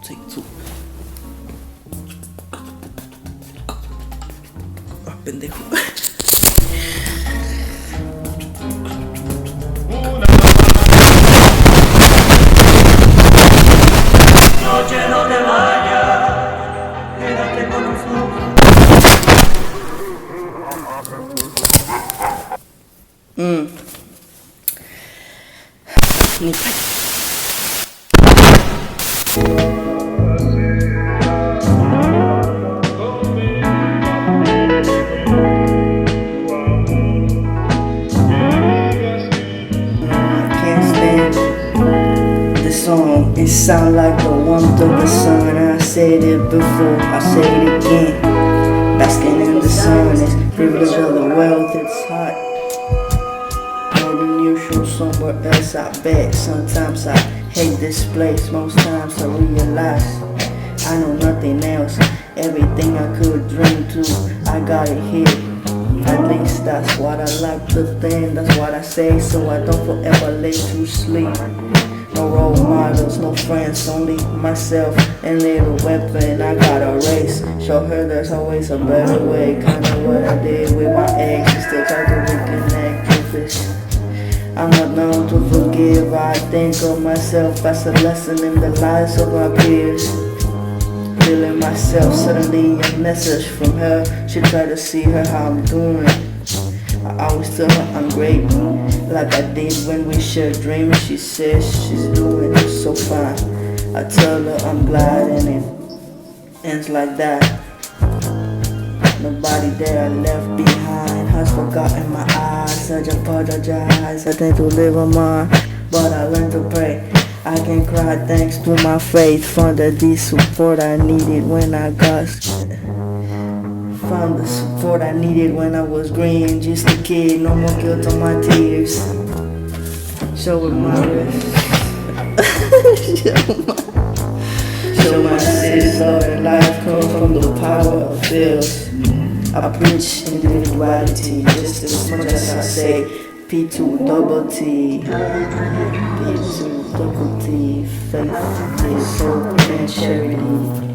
Take two. Ah, pendejo. Noche no te vayas, quédate con nosotros. Ni pa. It sound like the warmth of the sun. I said it before, I say it again. Basking in the sun is privilege of the wealth. It's hot, more than usual somewhere else. I bet sometimes I hate this place. Most times I realize I know nothing else. Everything I could dream to, I got it here. At least that's what I like to think. That's what I say, so I don't forever lay to sleep. No role models, no friends, only myself and little weapon I gotta race. Show her there's always a better way. Kinda what I did with my ex, still try to reconnect with this. I'm not known to forgive. I think of myself as a lesson in the lives of my peers. Feeling myself, suddenly a message from her. She tried to see her how I'm doing. I always tell her I'm great, like I did when we shared dreams. She says she's doing so fine. I tell her I'm glad, and it ends like that. Nobody there I left behind has forgotten my eyes. I just apologize, I tend to live on mine, but I learned to pray. I can cry thanks to my faith. Found the support I needed when I got Found the support I needed when I was green, just a kid, no more guilt on my tears. Show with my wrist. Show my cities, love and life come from the power of bills. I preach individuality just as much as I say P2 double T. P2 double T, faith, soul, and charity.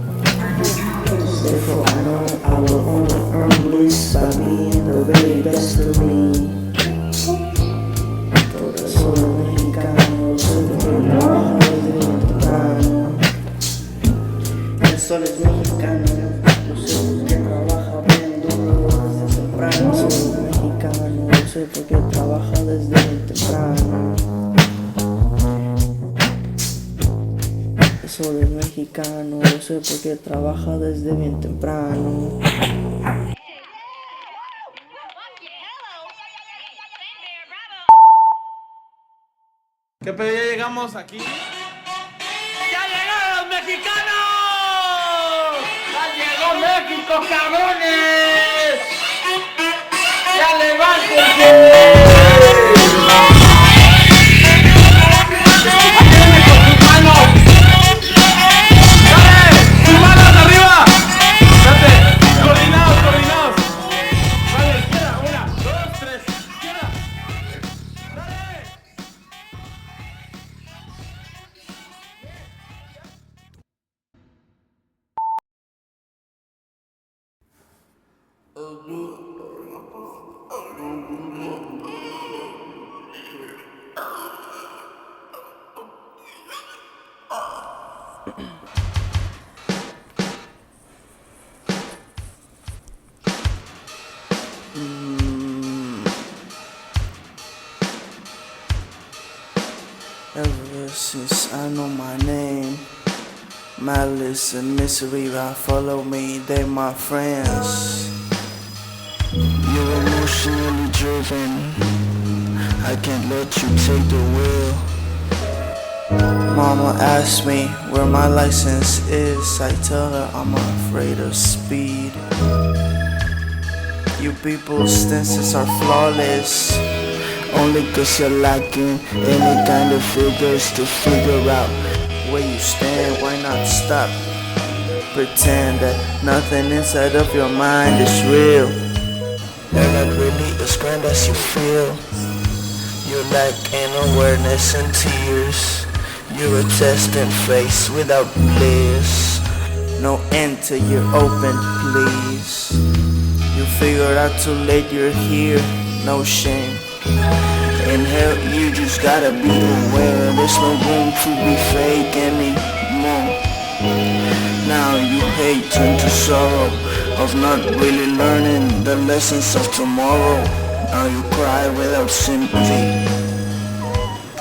Therefore I know I will only earn this by being the very best of me. Todo soy mexicano, soy mexicano. El sol es mexicano, yo sé por qué trabaja bien duro desde temprano. Soy mexicano, yo sé por qué trabaja desde muy temprano. Soy mexicano, yo sé por qué trabaja desde bien temprano. ¿Qué pedo? Ya llegamos aquí. ¡Ya llegaron los mexicanos! ¡Ya llegó México, cabrones! ¡Ya levántense! Ever since I know my name, malice and misery right follow me, they my friends. You're emotionally driven, I can't let you take the wheel. Mama asked me where my license is, I tell her I'm afraid of speed. You people's stances are flawless, only cause you're lacking any kind of figures to figure out where you stand. Why not stop? Pretend that nothing inside of your mind is real. You're not really as grand as you feel. You're lacking awareness and tears. You're a testing face without bliss. No end till you're open, please. You figured out too late you're here, no shame. In hell you just gotta be aware. There's no room to be fake anymore. Now you hate turn to sorrow of not really learning the lessons of tomorrow. Now you cry without sympathy.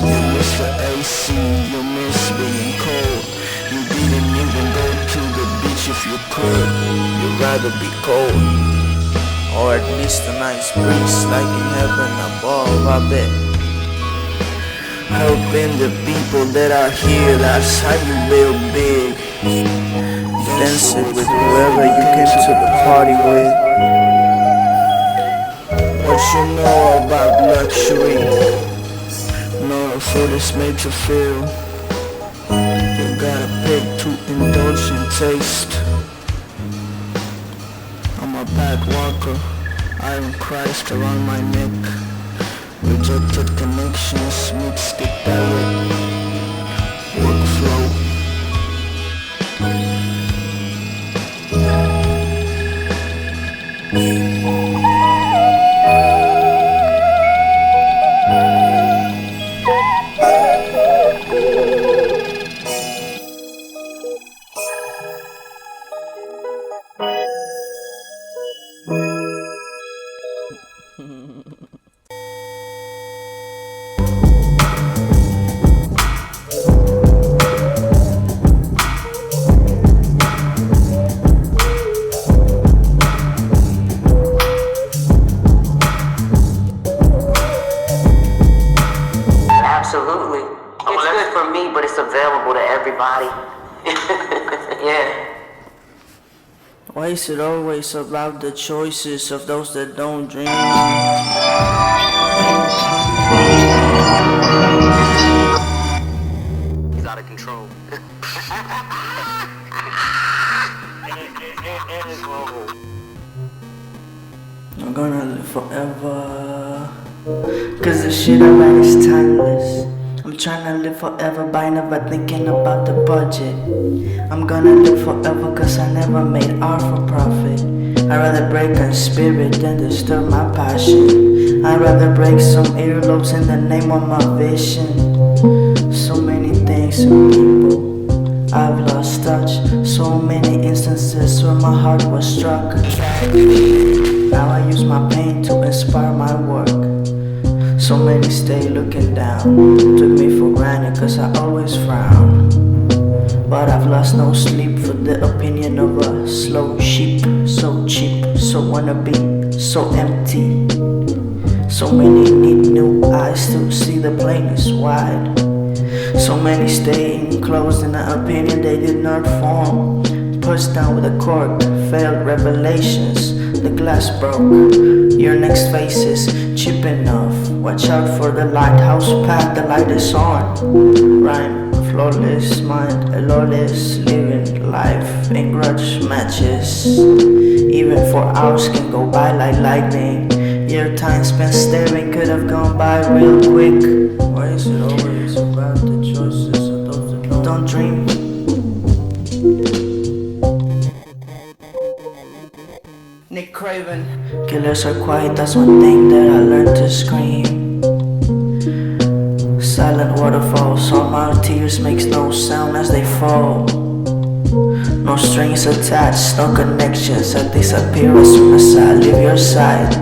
You miss the AC, you miss being cold. You didn't even go to the beach if you could. You'd rather be cold, or at least a nice breeze like in heaven above, I bet. Helping the people that are here, that's how you build big. Dance it with whoever you came to the party with. What you know about luxury? No food is made to feel. You gotta pick to indulge in taste. I'm a back walker, iron Christ around my neck. Rejected connections, mixtape direct workflow. Absolutely. It's good for me, but it's available to everybody. Yeah. Why is it always about the choices of those that don't dream? He's out of control. I'm gonna live forever, cause the shit I write is timeless. I'm trying to live forever by never thinking about the budget. I'm gonna live forever cause I never made art for profit. I'd rather break a spirit than disturb my passion. I'd rather break some earlobes in the name of my vision. So many things and people I've lost touch. So many instances where my heart was struck. Now I use my pain to inspire my work. So many stay looking down. Took me for granted cause I always frown. But I've lost no sleep for the opinion of a slow sheep. So cheap, so wannabe, so empty. So many need new eyes to see the plane is wide. So many stay enclosed in an opinion they did not form. Pushed down with a cork, failed revelations. The glass broke, your next face is cheap enough. Watch out for the lighthouse path, the light is on. Rhyme, flawless mind, a lawless living life in grudge matches. Even 4 hours can go by like lightning. Your time spent staring could have gone by real quick. Why is it always about the choices of those that don't dream? Nick Craven. Killers are quiet, that's one thing that I learned to scream. Silent waterfalls, all my tears makes no sound as they fall. No strings attached, no connections, I disappear as soon as I leave your side.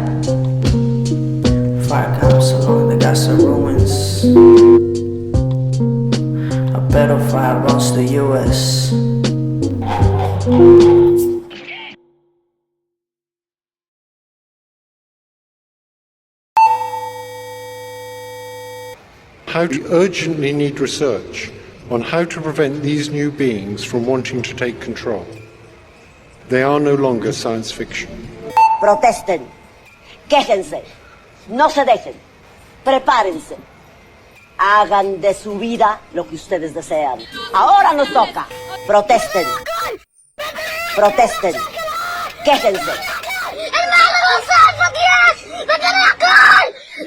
Fire comes along the gas of ruins. A pedophile runs the US. How to urgently need research on how to prevent these new beings from wanting to take control. They are no longer science fiction. Protesten, quéjense, no se dejen, prepárense, hagan de su vida lo que ustedes desean. Ahora nos toca. Protesten, protesten, quéjense.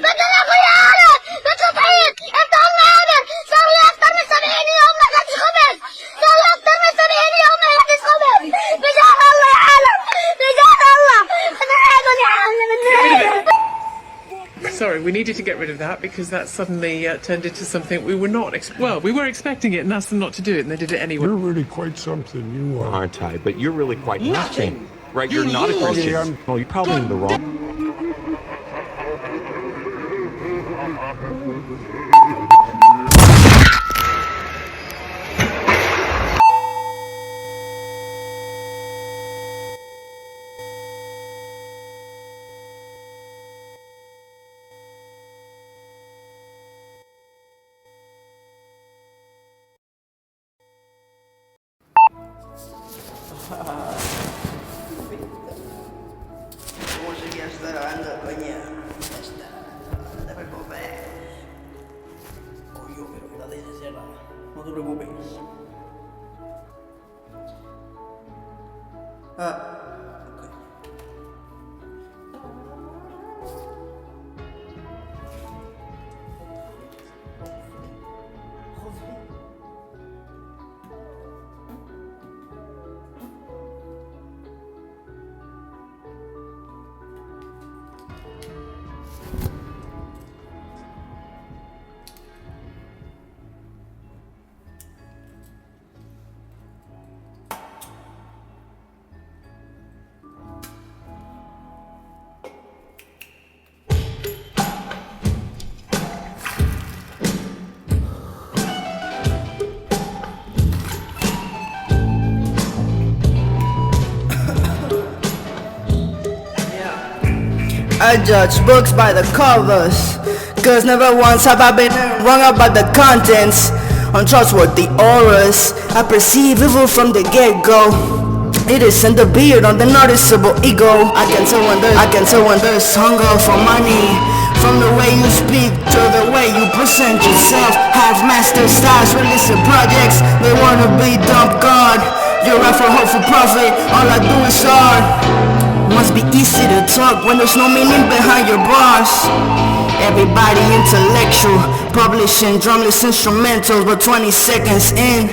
بدنا اخويا انا بدكم بعيد انت هالنادر صار لي اكثر من 70 يوم sorry, we needed to get rid of that because that suddenly turned into something we were not, we were expecting it and asked them not to do it, and they did it anyway. You're really quite something, you are. Aren't I? But you're really quite nothing. Right, you're not a Christian. Well, you're probably in the wrong... No te preocupes. I judge books by the covers, cause never once have I been wrong about the contents. Untrustworthy auras, I perceive evil from the get-go. It is in the beard on the noticeable ego. I can tell when there's hunger for money, from the way you speak to the way you present yourself. Have master styles, releasing projects, they wanna be dumb God. You're out for hope for profit, all I do is art. Must be easy to talk when there's no meaning behind your bars. Everybody intellectual, publishing drumless instrumentals, but 20 seconds in,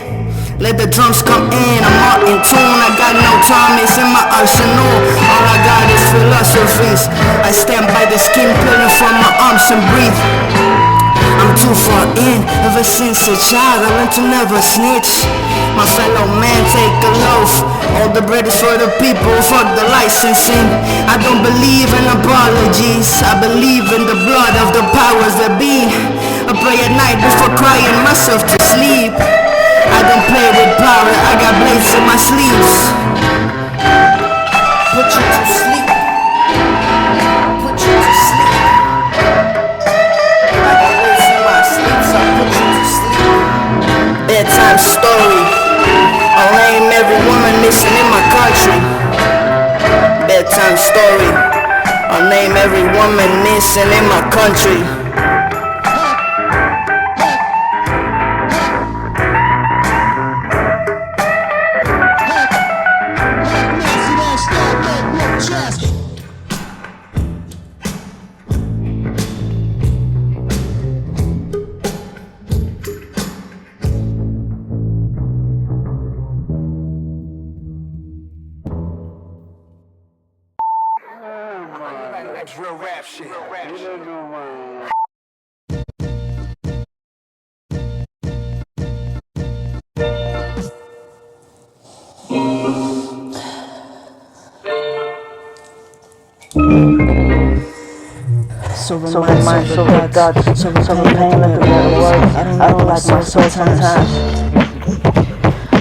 let the drums come in. I'm all in tune, I got no time, it's in my arsenal. All I got is philosophies. I stand by the skin, peeling from my arms and breathe. I'm too far in, ever since a child I learned to never snitch. My fellow man, take a loaf. All the bread is for the people, fuck the licensing. I don't believe in apologies, I believe in the blood of the powers that be. I pray at night before crying myself to sleep. I don't play with power, I got blades in my sleeves. Put you to sleep. Put you to sleep. I got blades in my sleeves, I put you to sleep. Bedtime story. I'll name every woman missing in my country. Bedtime story. I'll name every woman missing in my country. Real rap shit. So my mind, so my thoughts, so pain like a better word. I don't like my soul sometimes.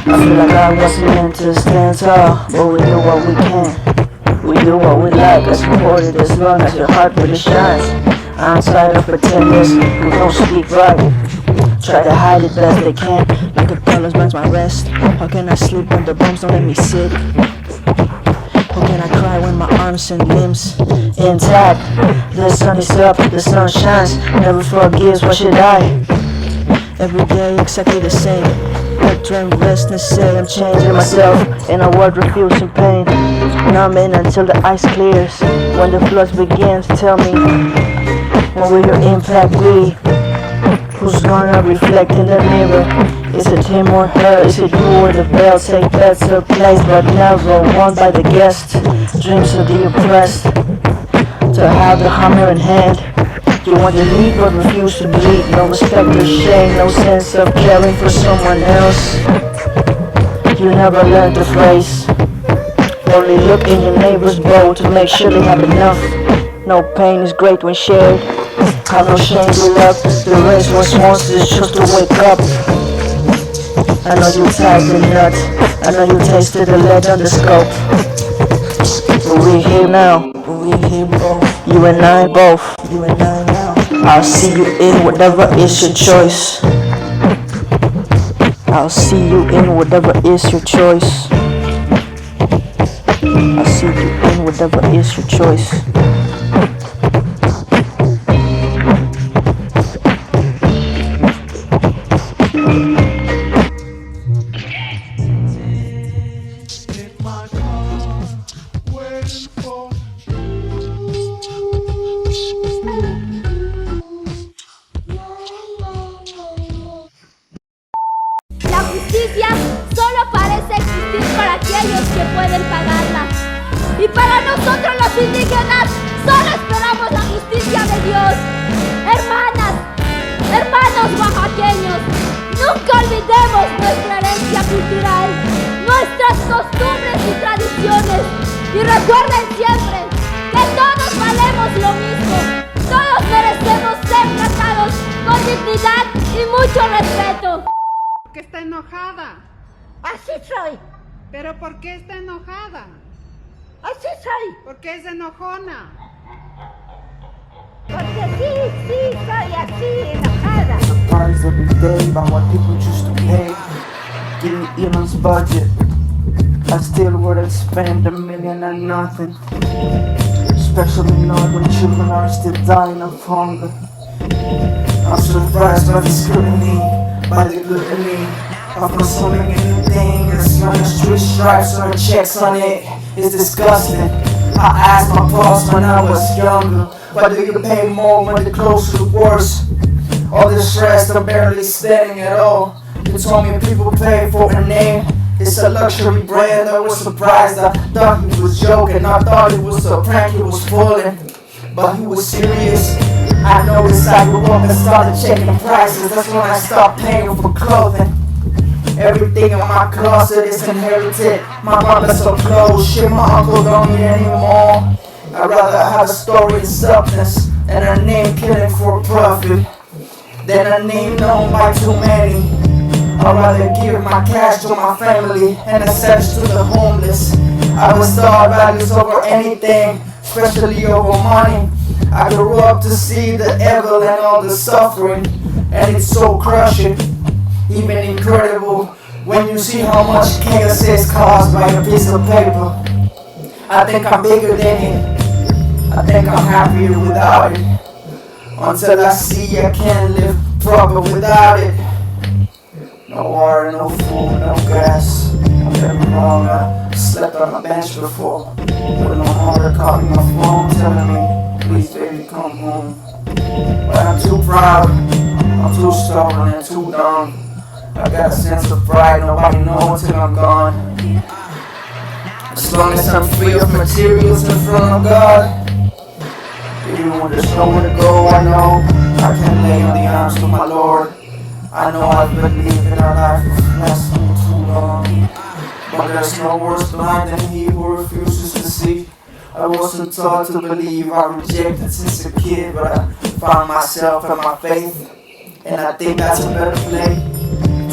I feel like I wasn't meant to stand tall, but we do what we can. We do what we like, I support it as long as your heart really shines. I'm tired of pretenders who don't speak right. Try to hide it best they can, like a colors burns my rest. How can I sleep when the bombs don't let me sit? How can I cry when my arms and limbs intact? The sun is up, the sun shines, never forgives, what should I? Every day exactly the same. I dream restless, say I'm changing myself in a world refusing pain. Numbing until the ice clears. When the floods begins, tell me, when will your impact be? Who's gonna reflect in the mirror? Is it him or her? Is it you or the bell? Take bets or place, but never won by the guest. Dreams of the oppressed, to have the hammer in hand, You want to lead but refuse to bleed. No respect or shame, no sense of caring for someone else. You never learn the phrase. Only look in your neighbor's bowl to make sure they have enough. No pain is great when shared. Have no shame, be loved. The race was once is just to wake up. I know you tied the nut. I know you tasted the lead on the scope. But we're here now. We're here both. You and I both. You and I now. I'll see you in whatever is your choice. I'll see you in whatever is your choice. I'll see you in whatever is your choice. La justicia solo parece existir para aquellos que pueden pagarla. Y para nosotros los indígenas solo esperamos la justicia de Dios. Hermanas, hermanos oaxaqueños, nunca olvidemos nuestra herencia cultural, nuestras costumbres y tradiciones. Y recuerden siempre que todos valemos lo mismo. Todos merecemos ser tratados con dignidad y mucho respeto. Que está enojada. Así soy, ¿Pero por qué está enojada? así soy. ¿Por qué es enojona? Porque sí, soy así, enojada. Surprised every day by what people choose to pay. Give me Elon's budget. I still wouldn't spend $1 million on nothing. Especially not when children are still dying of hunger. I'm surprised by the scrutiny, by the gluttony of consuming anything as long as 3 stripes or checks on it. It's disgusting. I asked my boss when I was younger, why do you pay more when the clothes look worse? All this stress, I'm barely standing at all. You told me people pay for a name. It's a luxury brand. I was surprised. I thought he was joking. I thought it was a prank. He was fooling, but he was serious. I noticed I grew up and started checking prices. That's when I stopped paying for clothing. Everything in my closet is inherited. My mother's so close. Shit, my uncle don't need anymore. I'd rather have a story and substance than a name killing for profit, than a name known by too many. I'd rather give my cash to my family and access to the homeless. I was taught values over anything, especially over money. I grew up to see the evil and all the suffering, and it's so crushing, even incredible, when you see how much chaos is caused by a piece of paper. I think I'm bigger than it. I think I'm happier without it. Until I see I can't live proper without it. No water, no food, no gas. I've been wrong, I slept on a bench before. But my mother called me on my phone telling me, please baby come home. But I'm too proud, I'm too stubborn and too dumb. I got a sense of pride, nobody knows till I'm gone. As long as I'm free of materials in front of God, even when there's nowhere to go, I know I can lay on the arms of my Lord. I know I've believed that our life is lasting too long, but there's no worse blind than he who refuses to see. I wasn't taught to believe, I rejected since a kid, but I found myself and my faith, and I think that's a better play.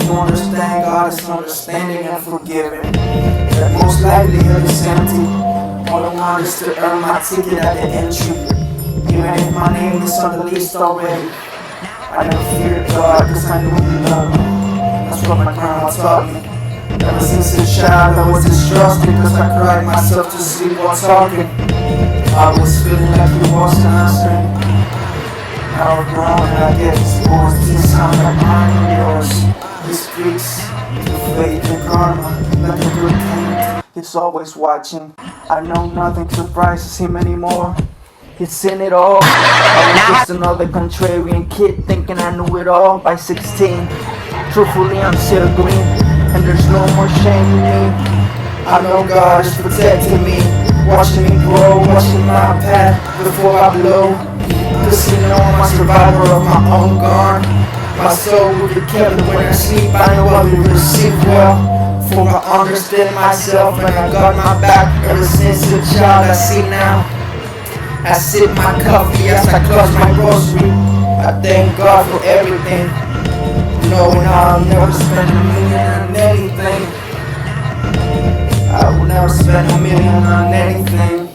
To understand God is understanding and forgiving. That most likely hell is empty. All I want is to earn my ticket at the entry. Even if my name is on the list already, I never feared God because I knew He loved me. That's what my grandma taught me. Ever since a child I was distrusted because I cried myself to sleep while talking. I was feeling like He wasn't answering. Now I'm grown and I get His voice. These sound like mine and yours. He speaks to faith and karma like a good king. He's always watching. I know nothing surprises Him anymore. He's seen it all. I was just another contrarian kid thinking I knew it all by 16. Truthfully, I'm still green, and there's no more shame in me. I know God is protecting me, watching me grow, watching my path before I blow. casino, I'm a survivor of my own guard. My soul will be kept when I sleep, I know I will receive well. For I understand myself and I got my back ever since a child. I see now, I sip my coffee as I close my grocery. I thank God for everything, knowing I'll never spend $1 million on anything. I will never spend $1 million on anything.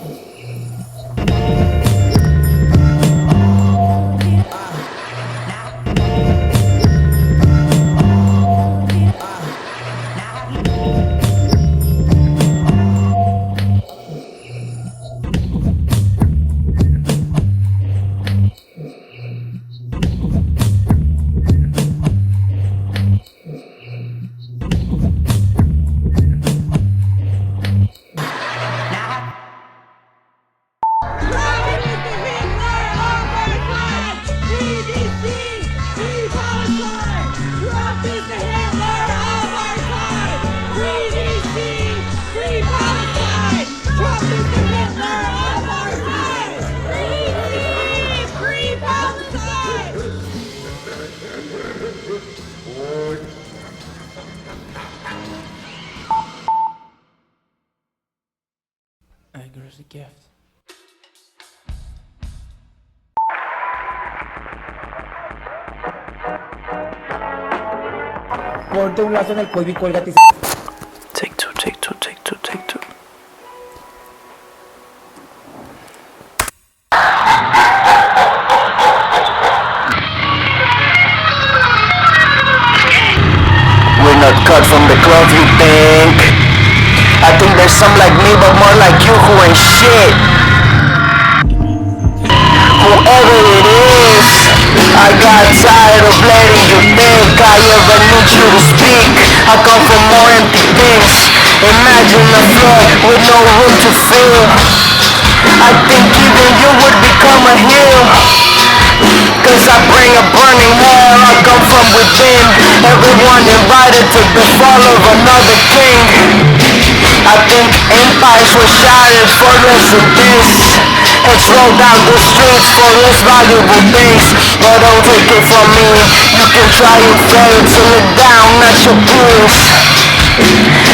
There's a gift. Corte un lazo en el cuello y cuélgate. Take two. We're not cut from the cloth you think. I think there's some like me but more like you who ain't shit. Whoever it is, I got tired of letting you think I ever need you to speak. I come from more empty things. Imagine a floor with no room to fill. I think even you would become a hill. Cause I bring a burning hell, I come from within. Everyone invited to the fall of another king. I think empires were shattered for less than this. Heads roll down the streets for less valuable things. But don't take it from me, you can try and fail to look down at your peers.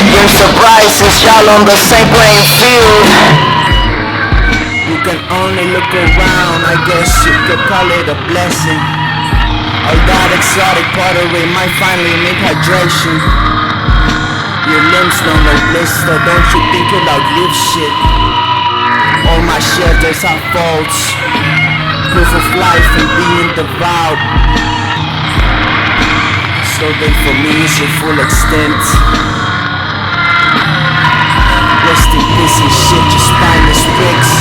You're surprised since y'all on the same playing field. You can only look around, I guess you could call it a blessing. All that exotic pottery might finally need hydration. Your limbs don't look blister, don't you think you'll outlive shit? All my shelters are faults, proof of life and being devout. So then for me is your full extent. Rest in peace and shit, your spineless bricks.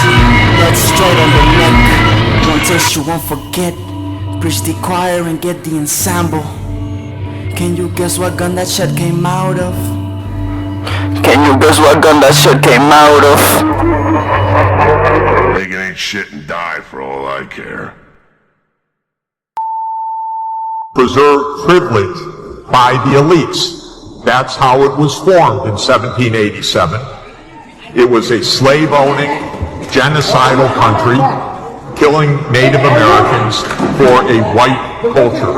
Head straight on the neck. One taste you won't forget. Preach the choir and get the ensemble. Can you guess what gun that shit came out of? Can you guess what gun that shit came out of? Make it ain't shit and die for all I care. Preserved privilege by the elites. That's how it was formed in 1787. It was a slave-owning, genocidal country, killing Native Americans for a white culture.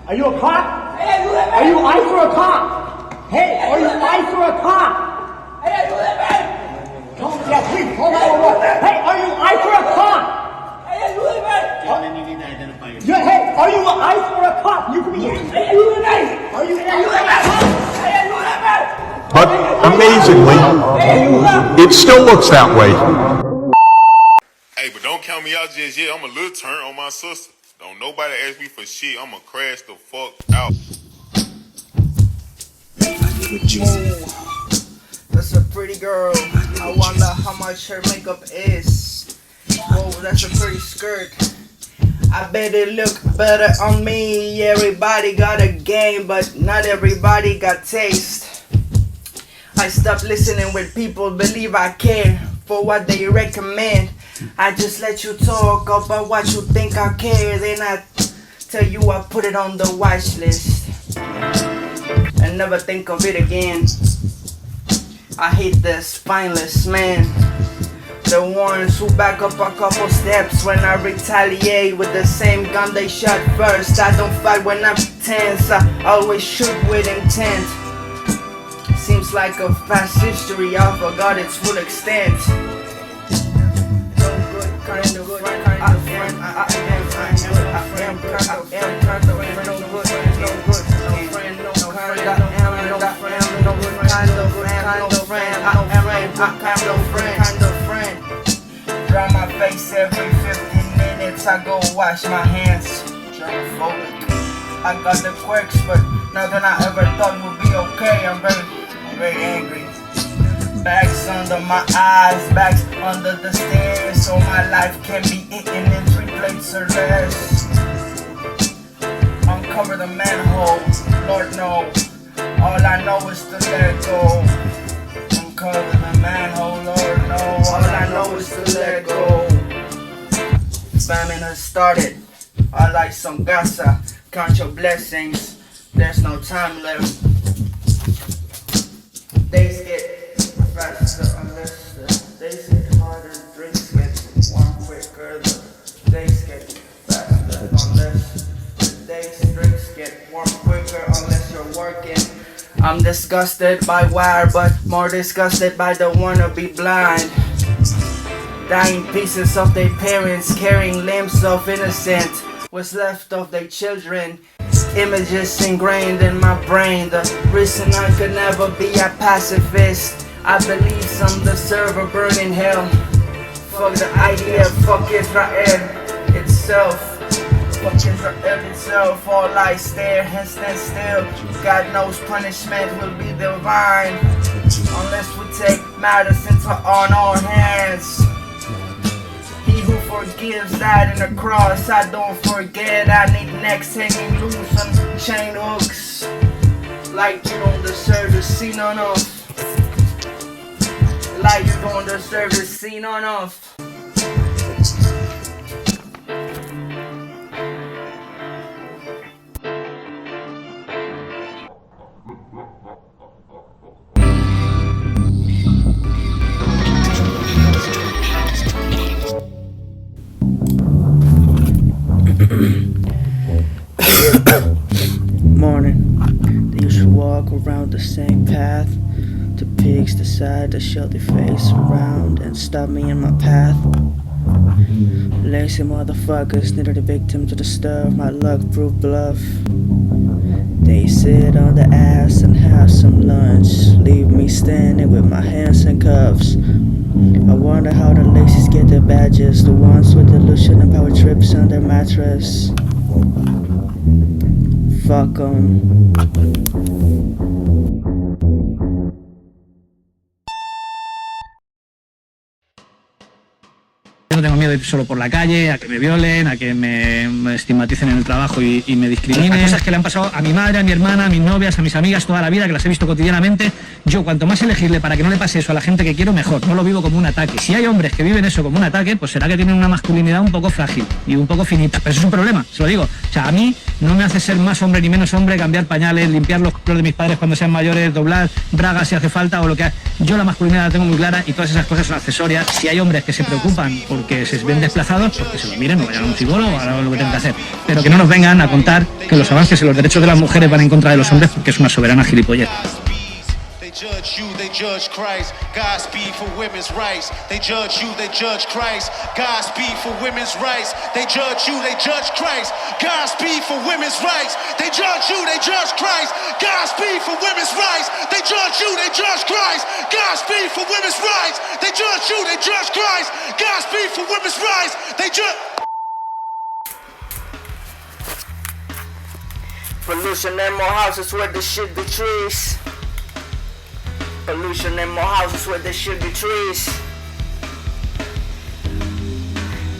Are you a cop? Are you I for a cop? Hey, are you I for a cop? Hey, you live Come, yeah, please, hold on. Hey, are you I for a cop? Hey, you live Then you need to identify yourself. Yeah, hey, are you an I for a cop? You can be Hey, you live Are you But amazingly, it still looks that way. Hey, but don't count me out just yet. I'm a little turn on my sister. Don't nobody ask me for shit. I'ma crash the fuck out. That's a pretty girl. I wonder how much her makeup is. Whoa, that's a pretty skirt. I bet it look better on me. Everybody got a game, but not everybody got taste. I stopped listening when people believe I care for what they recommend. I just let you talk about what you think I care. Then I tell you I put it on the watch list and never think of it again. I hate this spineless man the ones who back up a couple steps when I retaliate with the same gun they shot first. I don't fight when I'm tense, I always shoot with intent. Seems like a fast history, I forgot its full extent. No good kind of friend, I am kind of friend, no good, no friend, no kind of friend. Dry my face every 15 minutes, I go wash my hands. Germophobic. I got the quirks, but nothing I ever thought would be okay. I'm very angry. Bags under my eyes, bags under the stairs, so my life can be eaten in 3 plates or less. Uncover the manhole, Lord no. All I know is to let go. Uncover the manhole, Lord no. All I know is to let go. Famine has started. I like some gasa. Count your blessings. There's no time left. Days get faster unless the days get harder. Drinks get warm quicker. The days get faster unless the drinks get warm quicker unless you're working. I'm disgusted by wire, but more disgusted by the wannabe blind. Dying pieces of their parents, carrying limbs of innocent. What's left of their children. Images ingrained in my brain. The reason I could never be a pacifist. I believe some deserve a burning hell. Fuck the idea, fuck Israel itself. Fuck Israel itself. All I stare and stand still. God knows punishment will be divine unless we take matters into our own hands. He who forgives died in the cross. I don't forget. I need necks hanging loose on chain hooks. Like you don't deserve to see none of. Like you don't deserve to see none of. Morning. They used to walk around the same path. The pigs decide to show their face around and stop me in my path. Lazy motherfuckers needed a victim to disturb my luck-proof bluff. They sit on the ass and have some lunch. Leave me standing with my hands in cuffs. I wonder how the lazies get their badges. The ones with delusion and power trips on their mattress. Fuck 'em. Yo no tengo miedo de ir solo por la calle, a que me violen, a que me estigmaticen en el trabajo y me discriminen. Cosas que le han pasado a mi madre, a mi hermana, a mis novias, a mis amigas toda la vida, que las he visto cotidianamente. Yo, cuanto más elegirle para que no le pase eso a la gente que quiero, mejor. No lo vivo como un ataque. Si hay hombres que viven eso como un ataque, pues será que tienen una masculinidad un poco frágil y un poco finita. Pero eso es un problema, se lo digo. O sea, a mí no me hace ser más hombre ni menos hombre cambiar pañales, limpiar los culos de mis padres cuando sean mayores, doblar bragas si hace falta o lo que... Yo la masculinidad la tengo muy clara y todas esas cosas son accesorias. Si hay hombres que se preocupan porque se ven desplazados, pues que se lo miren o vayan a un psicólogo o hagan lo que tengan que hacer. Pero que no nos vengan a contar que los avances en los derechos de las mujeres van en contra de los hombres porque es una soberana gilipollez. Judge you, they judge Christ. Godspeed for women's rights. They judge you, they judge Christ. Godspeed for women's rights. They judge you, they judge Christ. Godspeed for women's rights. They judge you, they judge Christ. Godspeed for women's rights. They judge you, they judge Christ. Godspeed for women's rights. They judge you, they judge Christ. Godspeed for women's rights. They judge. Pollution and more houses where there should be trees. Pollution and more houses where there should be trees.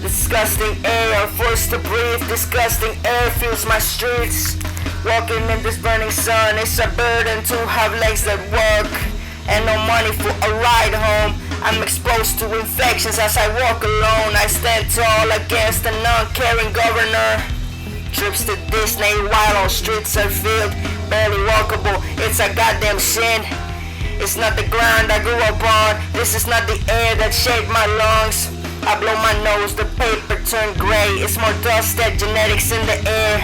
Disgusting air, forced to breathe. Disgusting air fills my streets. Walking in this burning sun, it's a burden to have legs that work and no money for a ride home. I'm exposed to infections as I walk alone. I stand tall against a non-caring governor. Trips to Disney while our streets are filled, barely walkable. It's a goddamn sin. It's not the ground I grew up on. This is not the air that shaped my lungs. I blow my nose, the paper turned gray. It's more dust than genetics in the air.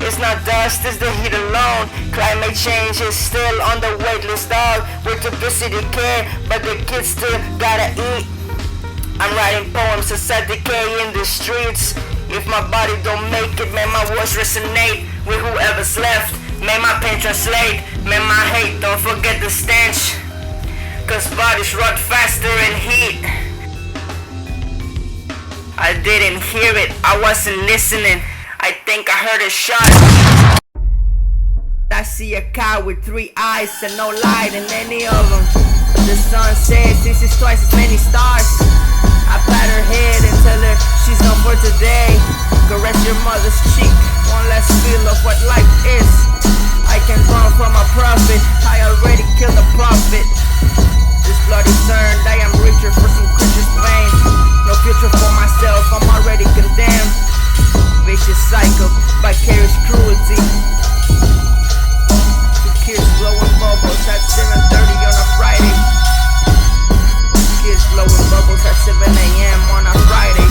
It's not dust, it's the heat alone. Climate change is still on the wait list, dog. We're too busy to care, but the kids still gotta eat. I'm writing poems to set decay in the streets. If my body don't make it, may my words resonate with whoever's left. May my pain translate, may my hate don't forget the stench. Cause bodies rot faster in heat. I didn't hear it, I wasn't listening. I think I heard a shot. I see a cow with 3 eyes and no light in any of them. The sun says this is twice as many stars. I pat her head and tell her she's done for today. Caress your mother's cheek, one last feel of what life is. I can run from a prophet, I already killed a prophet. This bloody turned, I am richer for some creature's pain. No future for myself, I'm already condemned. Vicious cycle, vicarious cruelty. 2 kids blowing bubbles at 7:30 on a Friday. Kids blowing bubbles at 7 a.m. on a Friday.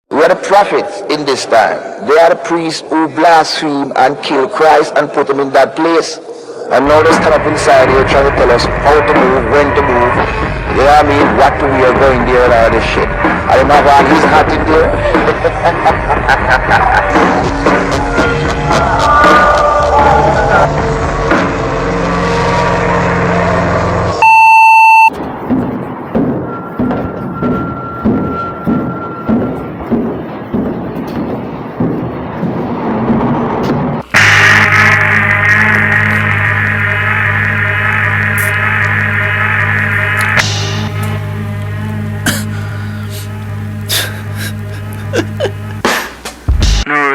We are the prophets in this time. They are the priests who blaspheme and kill Christ and put him in that place. And now they stand up inside here trying to tell us how to move, when to move. You know what I mean? What to wear, going there and all this shit. I don't know why he's hot in there.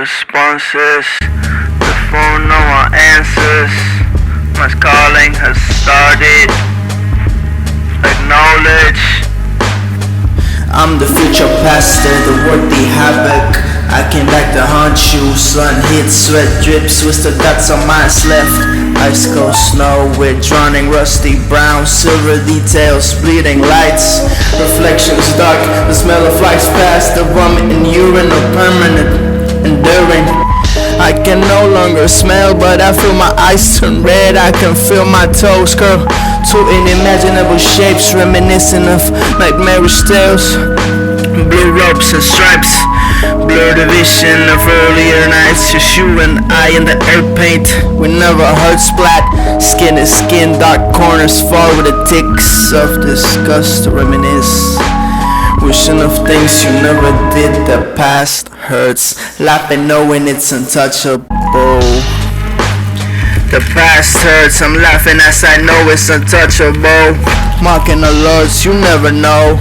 responses. The phone no one answers. Mass calling has started. Acknowledge. I'm the future pastor, the worthy havoc. I came back to haunt you. Sun hits, sweat drips, with the dots on my left. Ice cold snow with drowning rusty brown, silver details, bleeding lights, reflections dark, the smell of lights past, the vomit and urine are permanent, enduring. I can no longer smell, but I feel my eyes turn red. I can feel my toes curl to inimaginable shapes, reminiscent of nightmarish tales. Blue ropes and stripes, blur the vision of earlier nights. Just you and I in the air paint, we never heard splat. Skin is skin, dark corners fall with the ticks of disgust to reminisce. Wishing of things you never did, the past hurts. Laughing knowing it's untouchable. The past hurts, I'm laughing as I know it's untouchable. Mocking the lords, you never know.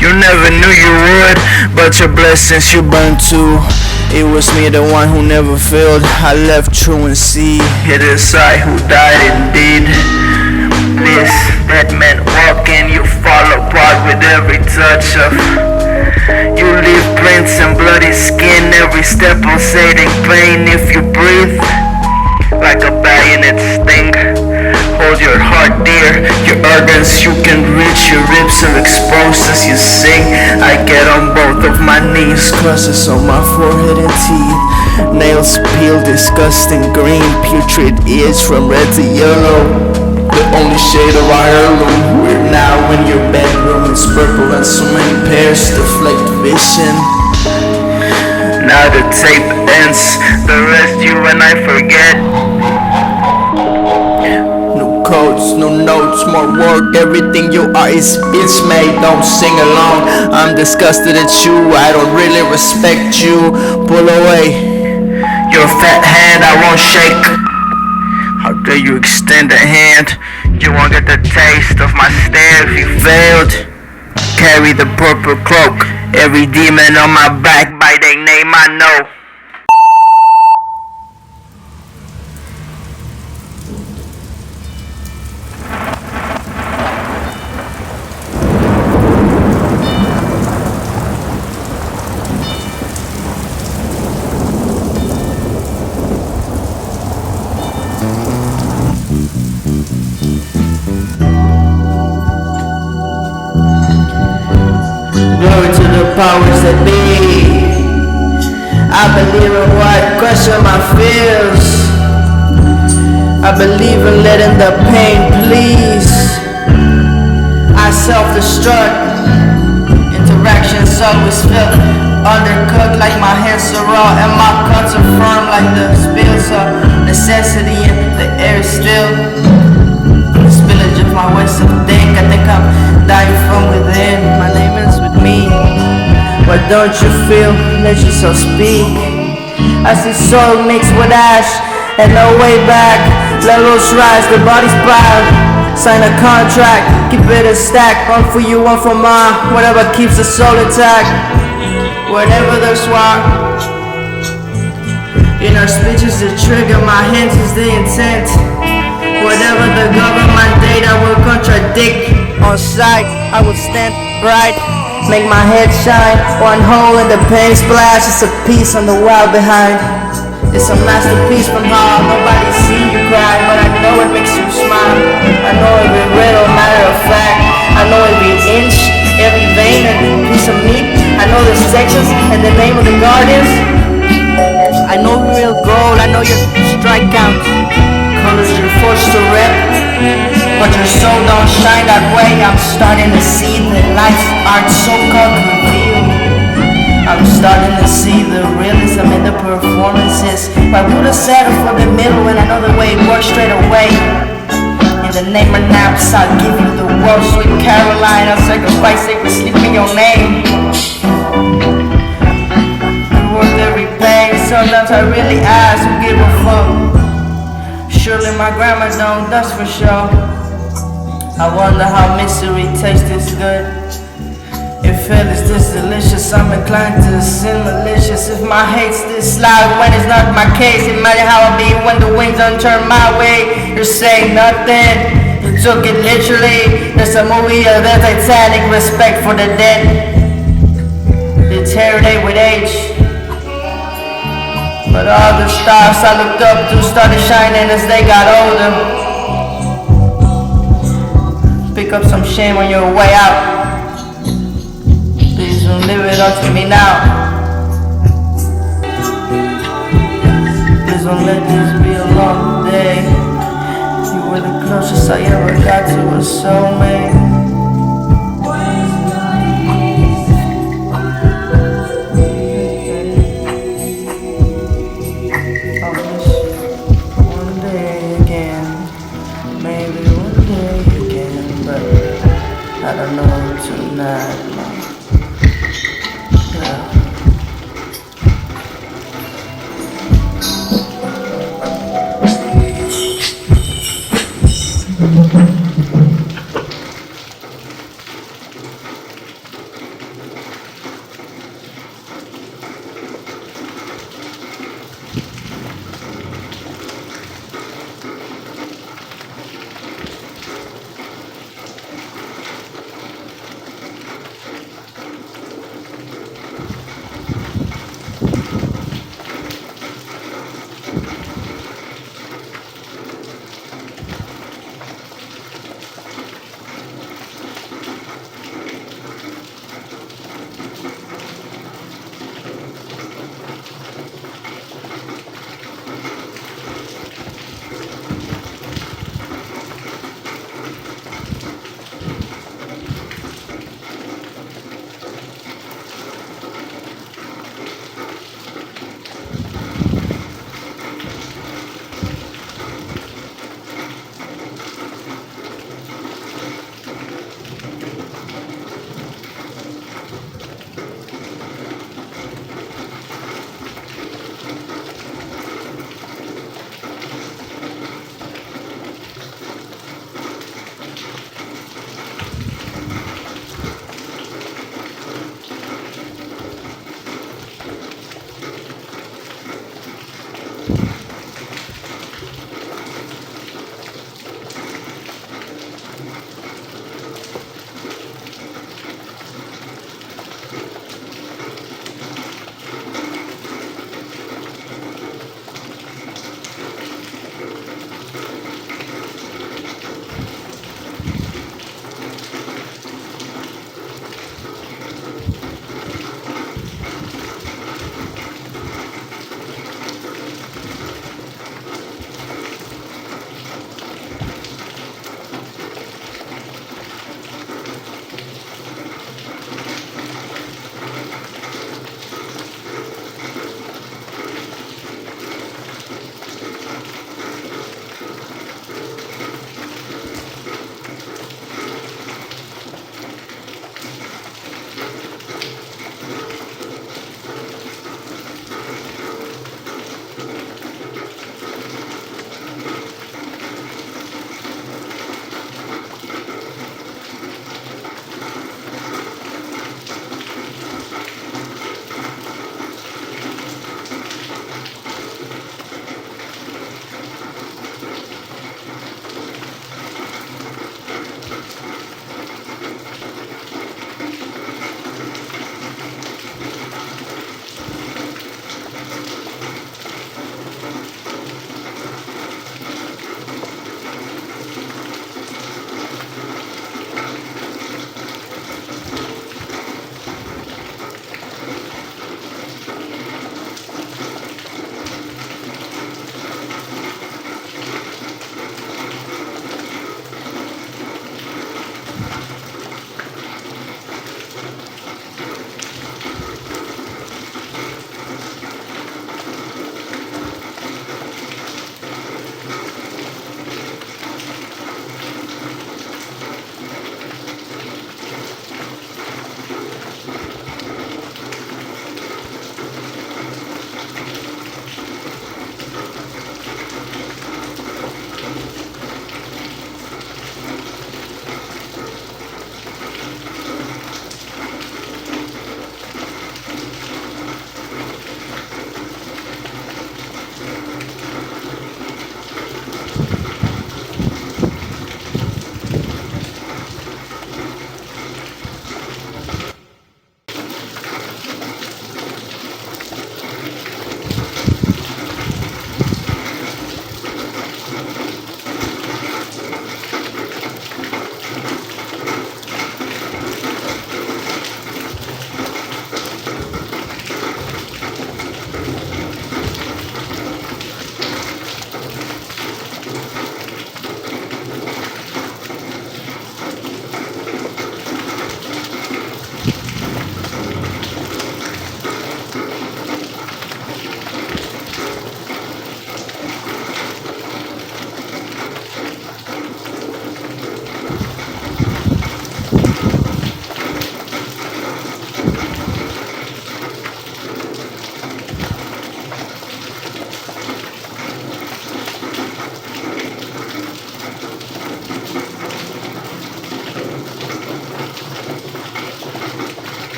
You never knew you would, but your blessings you burned too. It was me, the one who never failed. I left true and see. It is I who died indeed. touch of. You leave prints and bloody skin, every step pulsating pain if you breathe. Like a bayonet sting, hold your heart dear, your organs you can reach, your ribs are exposed as you sing. I get on both of my knees, crosses on my forehead and teeth, nails peeled disgusting green, putrid ears from red to yellow. The only shade of our heirloom, we're now in your bedroom, it's purple and so many pairs deflect vision. Now the tape ends, the rest you and I forget. No codes, no notes, more work, everything you are is bitch made, don't sing along. I'm disgusted at you, I don't really respect you. Pull away your fat hand, I won't shake. How dare you extend a hand? You won't get the taste of my stare if you failed. Carry the purple cloak, every demon on my back by their name I know. Glory to the powers that be. I believe in what question my fears. I believe in letting the pain please. I self-destruct. Interactions always feel undercooked, like my hands are raw and my cuts are firm, like the spills of necessity and the air is still. The spillage of my waste of think, I think I'm dying from within. My name is with me. Why don't you feel nature so speak? I see soil mixed with ash and no way back. Levels rise, the body's proud. Sign a contract, keep it a stack. One for you, one for mine. Whatever keeps the soul intact. Whenever there's war, in our speeches the trigger, my hands is the intent. Whatever the government data will contradict. On sight, I will stand bright, make my head shine. One hole in the pain splash, it's a piece on the wall behind. It's a masterpiece from how nobody see you cry, but I know it makes you smile. I know every riddle, matter of fact. I know every inch, every vein and piece of meat. I know the sections and the name of the guardians. I know real gold, I know your strike count. Colors you're forced to rep, but your soul don't shine that way. I'm starting to see the life's art so called revealed. I'm starting to see the realism in the performances. Why would I settle for the middle when I know the way it works straight away? In the name of naps, I'll give you the world. Sweet Caroline, I'll sacrifice sacred sleep in your name. Worth every pain, sometimes I really ask who give a fuck. Surely my grandma don't, that's for sure. I wonder how misery tastes this good. If hell is this delicious, I'm inclined to sin malicious. If my hate's this loud when it's not my case, imagine how I'll be when the winds don't turn my way. You're saying nothing, you took it literally. There's a movie of the Titanic, respect for the dead. Deteriorate with age. But all the stars I looked up to started shining as they got older. Pick up some shame on your way out. Please don't leave it up to me now. Please don't let this be a long day. You were the closest I ever got to a soulmate. I don't know tonight.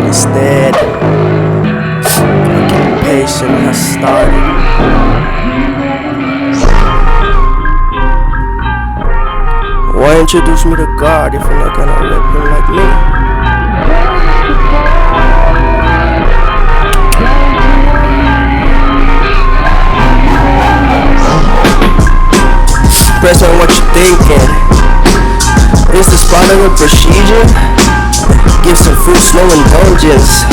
instead. Occupation has started. Why introduce me to God if you're not gonna rip him like me? Press on what you're thinking. Is this part of the procedure? Give some fruits, no indulgence.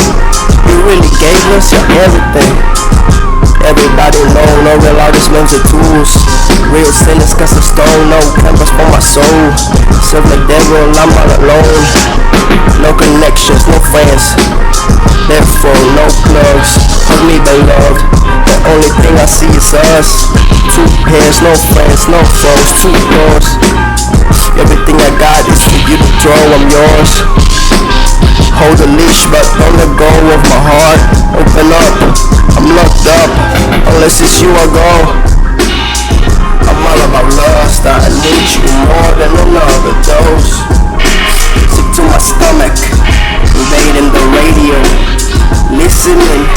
You really gave us your everything. Everybody know, no real artists lends the tools. Real sinners cast a stone, no canvas for my soul. Serve the devil, I'm all alone. No connections, no friends. Therefore, no plugs. Hug me, beloved. The only thing I see is us. Two pairs, no friends, no foes, two doors. Everything I got is for you to throw, I'm yours. Hold the leash, but don't let go of my heart. Open up, I'm locked up. Unless it's you, I go. I'm all about lust, I need you more than another dose. Sick to my stomach, invading the radio, listening,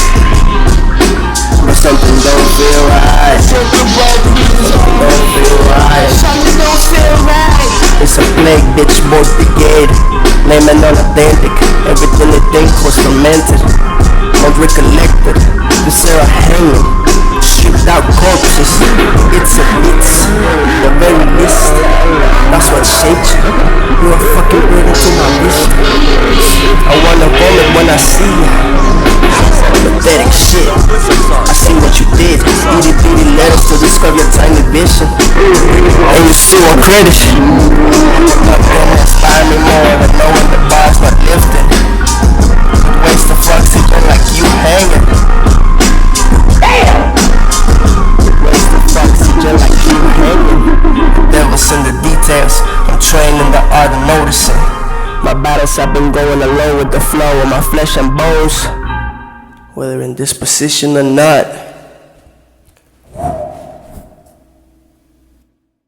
but something don't feel right. Something don't feel right. Something don't feel right. It's a plague, bitch, both brigade. Lame and unauthentic, everything they think was fermented, not recollected. This era hanging, stripped out corpses. It's a blitz, the very least. That's what shaped you. You're a fucking burden to my wrist. I wanna vomit when I see you. Pathetic shit. I see what you did. Itty bitty letters to describe your tiny vision. And you still want credit. Nothing inspire me more than knowing the bar's not lifting. Waste of oxygen like you hanging. Waste of oxygen like you hanging. The devil's in the details. I'm trained in the art of noticing. My battles have been going along with the flow of my flesh and bones. Whether in this position or not.